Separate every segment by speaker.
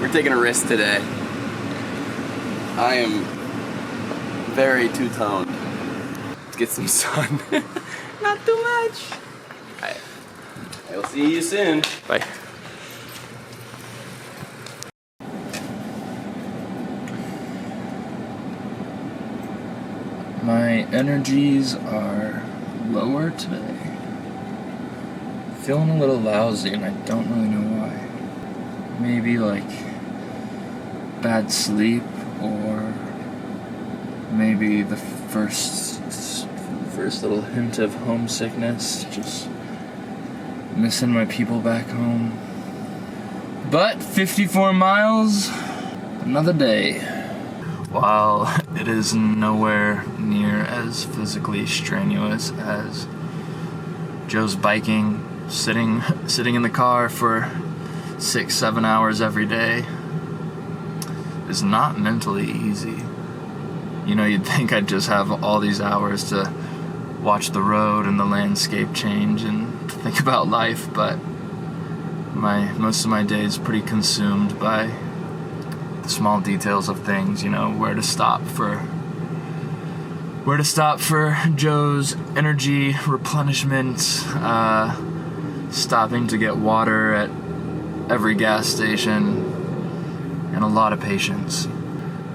Speaker 1: We're taking a risk today. I am very two-toned. Let's get some sun. Not too much. Alright. I will see you soon. Bye.
Speaker 2: My energies are lower today. Feeling a little lousy and I don't really know why. Maybe like bad sleep, or maybe the first little hint of homesickness, just missing my people back home. But 54 miles, another day. While it is nowhere near as physically strenuous as Joe's biking, sitting in the car for 6-7 hours every day is not mentally easy. You know, you'd think I'd just have all these hours to watch the road and the landscape change and to think about life, but most of my day is pretty consumed by the small details of things, you know, where to stop for Joe's energy replenishment, stopping to get water at every gas station, and a lot of patience.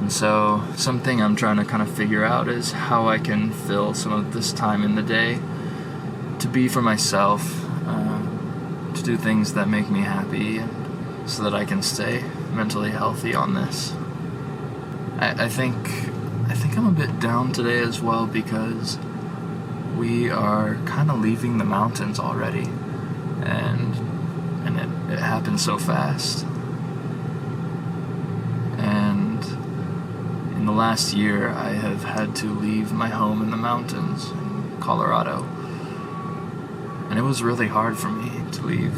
Speaker 2: And so something I'm trying to kind of figure out is how I can fill some of this time in the day to be for myself, to do things that make me happy, so that I can stay mentally healthy on this. I think I'm a bit down today as well because we are kind of leaving the mountains already, and it happened so fast. And in the last year, I have had to leave my home in the mountains in Colorado, and it was really hard for me to leave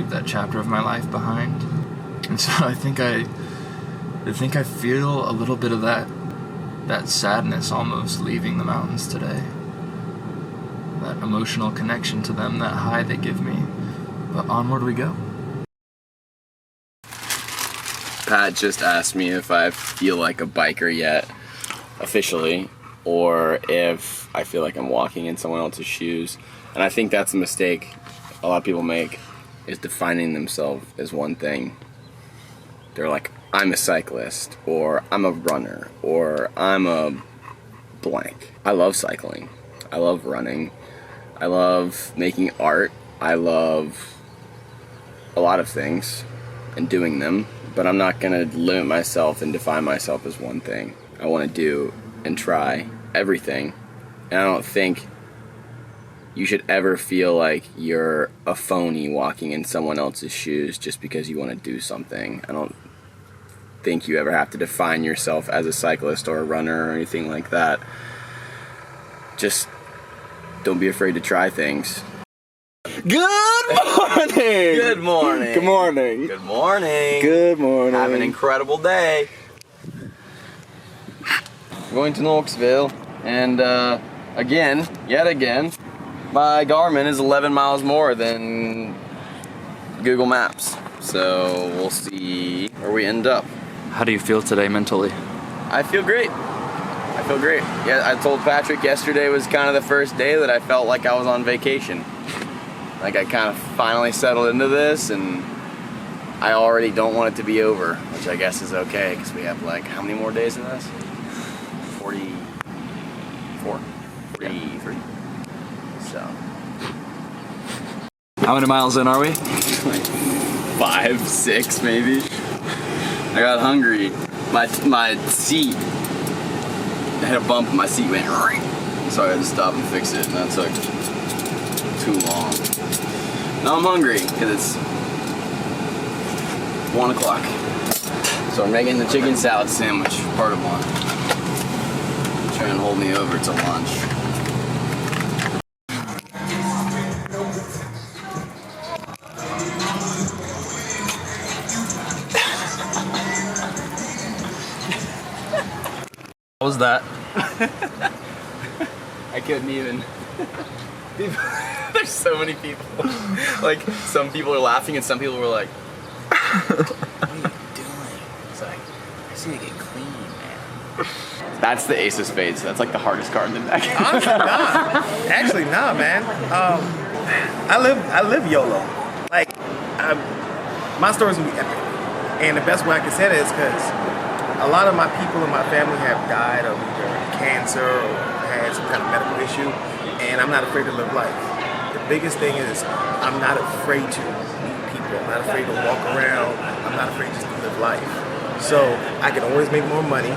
Speaker 2: that chapter of my life behind. And so I think I feel a little bit of that sadness almost leaving the mountains today. That emotional connection to them, that high they give me. But onward we go.
Speaker 1: Pat just asked me if I feel like a biker yet, officially, or if I feel like I'm walking in someone else's shoes. And I think that's a mistake a lot of people make, is defining themselves as one thing. They're like, I'm a cyclist, or I'm a runner, or I'm a blank. I love cycling. I love running. I love making art. I love a lot of things and doing them, but I'm not going to limit myself and define myself as one thing. I want to do and try everything, and I don't think you should ever feel like you're a phony walking in someone else's shoes just because you want to do something. I don't think you ever have to define yourself as a cyclist or a runner or anything like that. Just don't be afraid to try things.
Speaker 3: Good morning!
Speaker 1: Good morning.
Speaker 3: Good morning.
Speaker 1: Good morning.
Speaker 3: Good morning.
Speaker 1: Have an incredible day. I'm going to Knoxville, and yet again, my Garmin is 11 miles more than Google Maps. So we'll see where we end up.
Speaker 2: How do you feel today mentally?
Speaker 1: I feel great. Yeah, I told Patrick yesterday was kind of the first day that I felt like I was on vacation. Like I kind of finally settled into this, and I already don't want it to be over, which I guess is okay, because we have like, how many more days in this? 44. 43. So.
Speaker 2: How many miles in are we?
Speaker 1: Like 5, 6 maybe. I got hungry. My seat, I had a bump and my seat went ring. So I had to stop and fix it, and that took too long. Now I'm hungry because it's 1 o'clock. So I'm making the chicken salad sandwich, part of one. Trying to hold me over to lunch.
Speaker 2: What was that?
Speaker 1: I couldn't even. There's so many people. Like, some people are laughing and some people were like, what are you That's the Ace of Spades. That's like the hardest card in the deck.
Speaker 3: Honestly, nah. Actually, nah, man. I live YOLO. Like, my story's gonna be epic. And the best way I can say it is because a lot of my people in my family have died of either cancer or had some kind of medical issue, and I'm not afraid to live life. The biggest thing is I'm not afraid to meet people. I'm not afraid to walk around. I'm not afraid just to live life. So I can always make more money.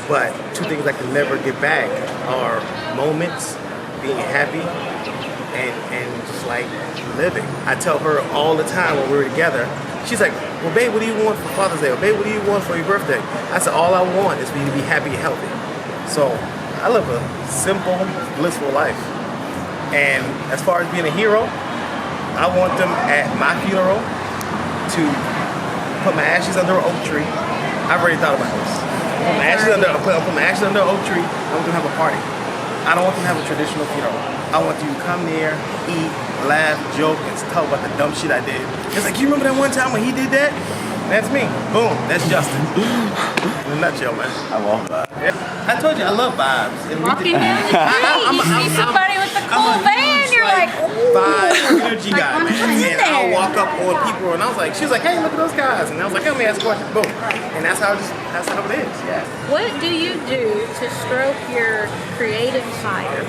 Speaker 3: But two things I can never get back are moments, being happy, and just like living. I tell her all the time when we're together, she's like, well, babe, what do you want for Father's Day? Or, babe, what do you want for your birthday? I said, all I want is for you to be happy and healthy. So I live a simple, blissful life. And as far as being a hero, I want them at my funeral to put my ashes under an oak tree. I've already thought about this. Put my ashes under an oak tree. I want them to have a party. I don't want them to have a traditional funeral. I want you to come there, eat, laugh, joke, and talk about the dumb shit I did. It's like, you remember that one time when he did that? That's me. Boom. That's Justin. In a nutshell, man.
Speaker 1: I love that.
Speaker 3: Yeah. I told you I love vibes. And
Speaker 4: Walking down the street, you see somebody with a cool van, you're like, ooh.
Speaker 3: Vibe, energy guy,
Speaker 4: what's
Speaker 3: man.
Speaker 4: in
Speaker 3: And I'll
Speaker 4: there?
Speaker 3: walk up on people, and I was like, she was like, hey, look at those guys. And I was like, let me ask a question. Boom. And that's how it is. Yeah.
Speaker 4: What do you do to stroke your creative fire?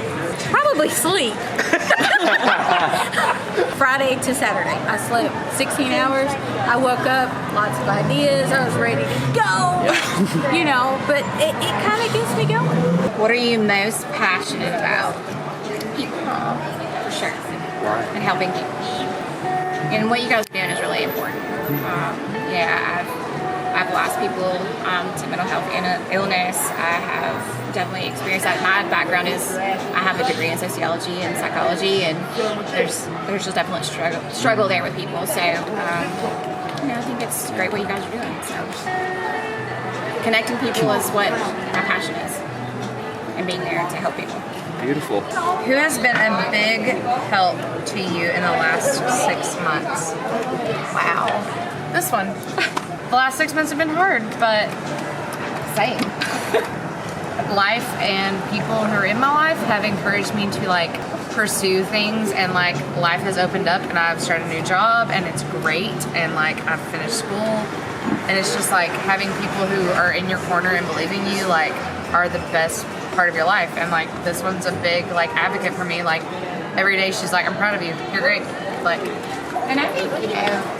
Speaker 4: Probably sleep. Friday to Saturday, I slept 16 hours. I woke up, lots of ideas. I was ready to go, you know, but it kind of gets me going.
Speaker 5: What are you most passionate about? People, for sure. And helping people. And what you guys are doing is really important. I've lost people to mental health illness. I have definitely experienced that. My background is I have a degree in sociology and psychology, and there's just definitely struggle there with people. So I think it's great what you guys are doing. So connecting people is what my passion is, and being there to help people.
Speaker 1: Beautiful.
Speaker 6: Who has been a big help to you in the last 6 months?
Speaker 5: Wow.
Speaker 6: This one. The last 6 months have been hard, but
Speaker 5: Same.
Speaker 6: life and people who are in my life have encouraged me to like pursue things, and like life has opened up and I've started a new job and it's great, and like I've finished school, and it's just like having people who are in your corner and believing you like are the best part of your life. And like this one's a big like advocate for me. Like every day she's like, I'm proud of you, you're great. Like,
Speaker 5: And I think,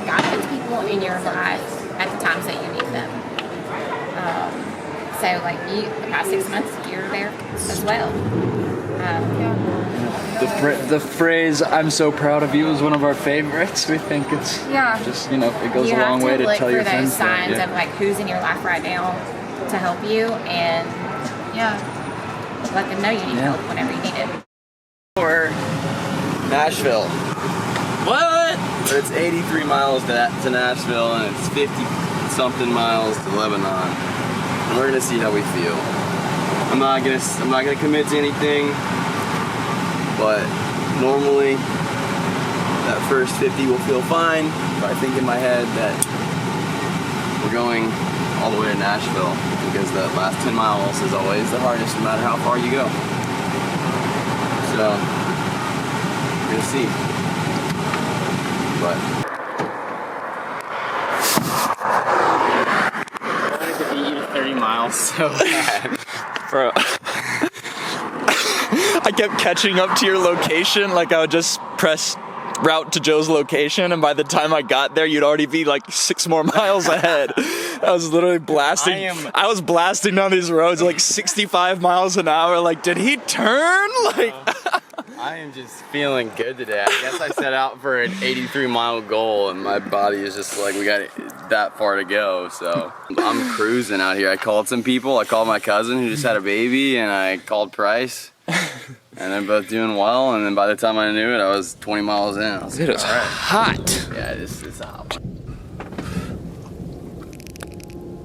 Speaker 5: God puts people in your life at the times that you need them. So, like, the past 6 months, you're there as well.
Speaker 2: The phrase "I'm so proud of you" is one of our favorites. We think it's just it goes a long way to tell your friends.
Speaker 5: You have to look for those signs of like who's in your life right now to help you, and let them know you need help whenever you need it.
Speaker 1: Or Nashville. What? But it's 83 miles to Nashville, and it's 50-something miles to Lebanon. And we're gonna see how we feel. I'm not gonna commit to anything, but normally that first 50 will feel fine. But I think in my head that we're going all the way to Nashville, because that last 10 miles is always the hardest, no matter how far you go. So we're gonna see. But I wanted to beat you to 30 miles so bad.
Speaker 3: Bro. I kept catching up to your location. Like, I would just press route to Joe's location, and by the time I got there, you'd already be like 6 more miles ahead. I was literally blasting. I was blasting down these roads like 65 miles an hour. Like, did he turn? Like,
Speaker 1: I am just feeling good today. I guess I set out for an 83-mile goal, and my body is just like, we got that far to go. So I'm cruising out here. I called some people. I called my cousin who just had a baby, and I called Price. And they're both doing well, and then by the time I knew it, I was 20 miles in. I was like,
Speaker 3: it is hot.
Speaker 1: Yeah, it's hot.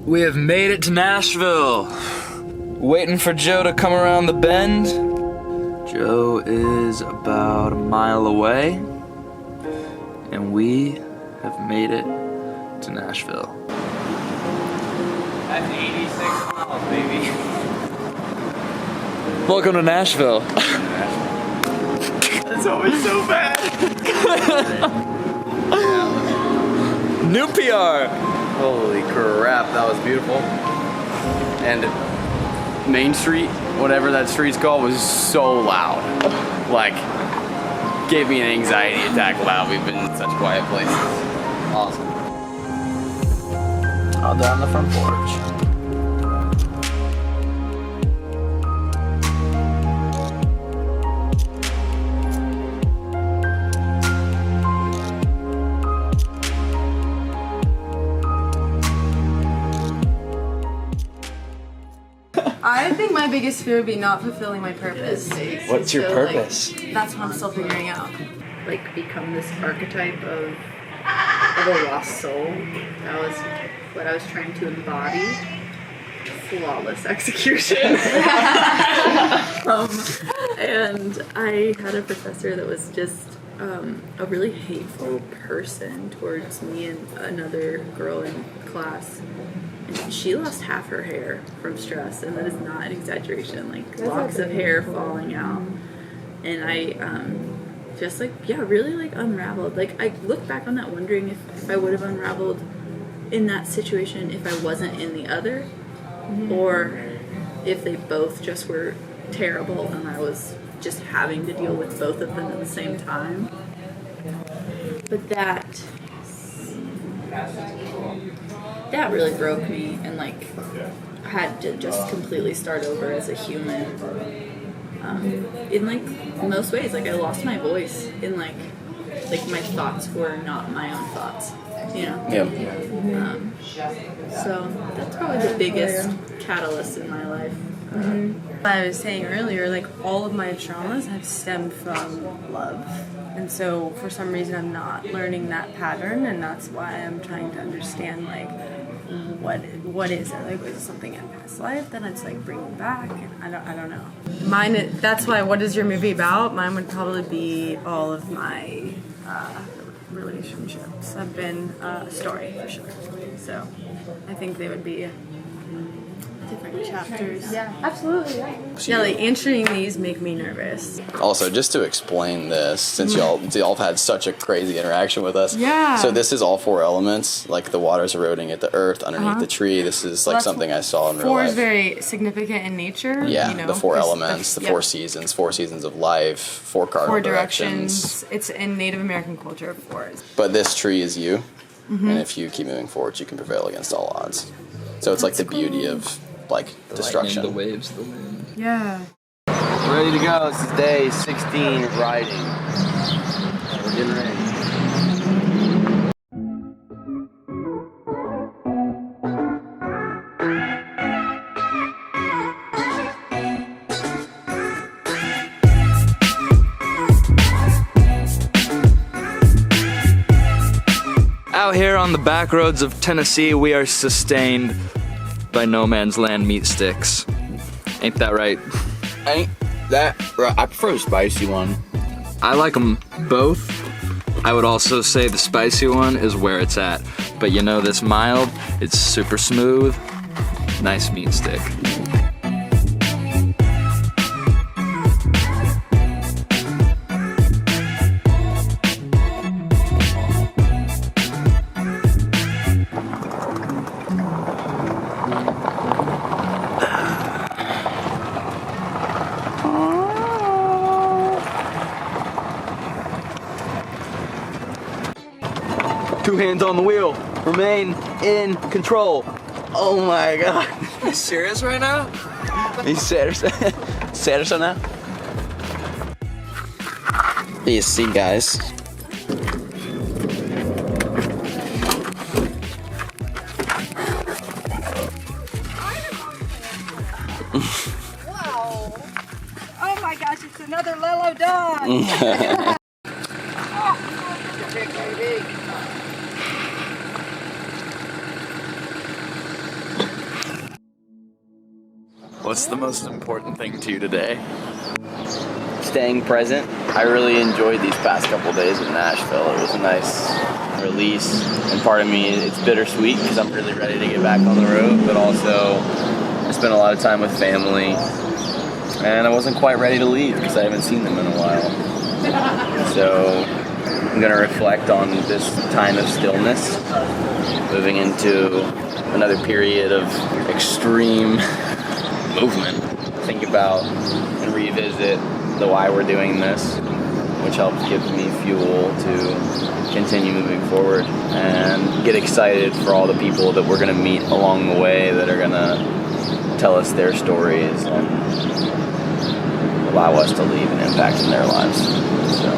Speaker 2: We have made it to Nashville. Waiting for Joe to come around the bend. Joe is about a mile away, and we have made it to Nashville. That's 86 miles, baby. Welcome to Nashville.
Speaker 1: That's always so bad.
Speaker 2: New PR.
Speaker 1: Holy crap, that was beautiful. And Main Street, whatever that street's called, was so loud. Like, gave me an anxiety attack loud. We've been in such quiet places. Awesome. All down the front porch.
Speaker 7: I think my biggest fear would be not fulfilling my purpose.
Speaker 2: What's your
Speaker 7: So,
Speaker 2: purpose?
Speaker 7: Like, that's what I'm still figuring out.
Speaker 8: Like become this archetype of a lost soul. That was what I was trying to embody. Flawless execution. And I had a professor that was just a really hateful person towards me and another girl in class. And she lost half her hair from stress, and that is not an exaggeration. Like locks of hair falling out, and I just like really like unraveled. Like I look back on that wondering if I would have unraveled in that situation if I wasn't in the other, or if they both just were terrible and I was just having to deal with both of them at the same time. But that really broke me, and like I had to just completely start over as a human. In like most ways, like I lost my voice in like my thoughts were not my own thoughts, you know.
Speaker 1: Yep.
Speaker 8: So that's probably the biggest catalyst in my life.
Speaker 7: I was saying earlier, like all of my traumas have stemmed from love. And so for some reason I'm not learning that pattern, and that's why I'm trying to understand like what is it? Like, is it something in past life that it's like bringing back? And I don't know. That's why, what is your movie about? Mine would probably be all of my relationships have been a story for sure. So I think they would be different chapters.
Speaker 6: Yeah, absolutely.
Speaker 7: Yeah, like answering these make me nervous.
Speaker 1: Also, just to explain this, since y'all have had such a crazy interaction with us.
Speaker 7: Yeah.
Speaker 1: So this is all four elements, like the water's eroding at the earth underneath the tree. This is like something I saw in real life.
Speaker 7: Four is very significant in nature.
Speaker 1: Yeah,
Speaker 7: you know,
Speaker 1: the four
Speaker 7: there's-
Speaker 1: elements, the
Speaker 7: yeah.
Speaker 1: four seasons of life, four cardinal
Speaker 7: Four
Speaker 1: directions.
Speaker 7: directions. It's in Native American culture, fours.
Speaker 1: But this tree is you, and if you keep moving forward, you can prevail against all odds. So it's like the beauty of like destruction.
Speaker 2: The waves, the wind.
Speaker 7: Yeah.
Speaker 1: Ready to go. This is day 16 of riding. We're getting ready.
Speaker 2: Out here on the back roads of Tennessee, we are sustained by no man's land meat sticks. Ain't that right?
Speaker 1: Ain't that right? I prefer the spicy one.
Speaker 2: I like them both. I would also say the spicy one is where it's at. But you know, this mild, it's super smooth. Nice meat stick.
Speaker 1: Two hands on the wheel. Remain in control. Oh my god.
Speaker 2: You serious right now?
Speaker 1: You serious? Serious now? You see, guys.
Speaker 7: Wow. Oh my gosh, it's another Lilo dog.
Speaker 2: What's the most important thing to you today?
Speaker 1: Staying present. I really enjoyed these past couple days in Nashville. It was a release. And part of me, it's bittersweet because I'm really ready to get back on the road, but also I spent a lot of time with family, and I wasn't quite ready to leave because I haven't seen them in a while. So I'm going to reflect on this time of stillness, moving into another period of extreme movement. Think about and revisit the why we're doing this, which helps give me fuel to continue moving forward, and get excited for all the people that we're going to meet along the way that are going to tell us their stories and allow us to leave an impact in their lives. So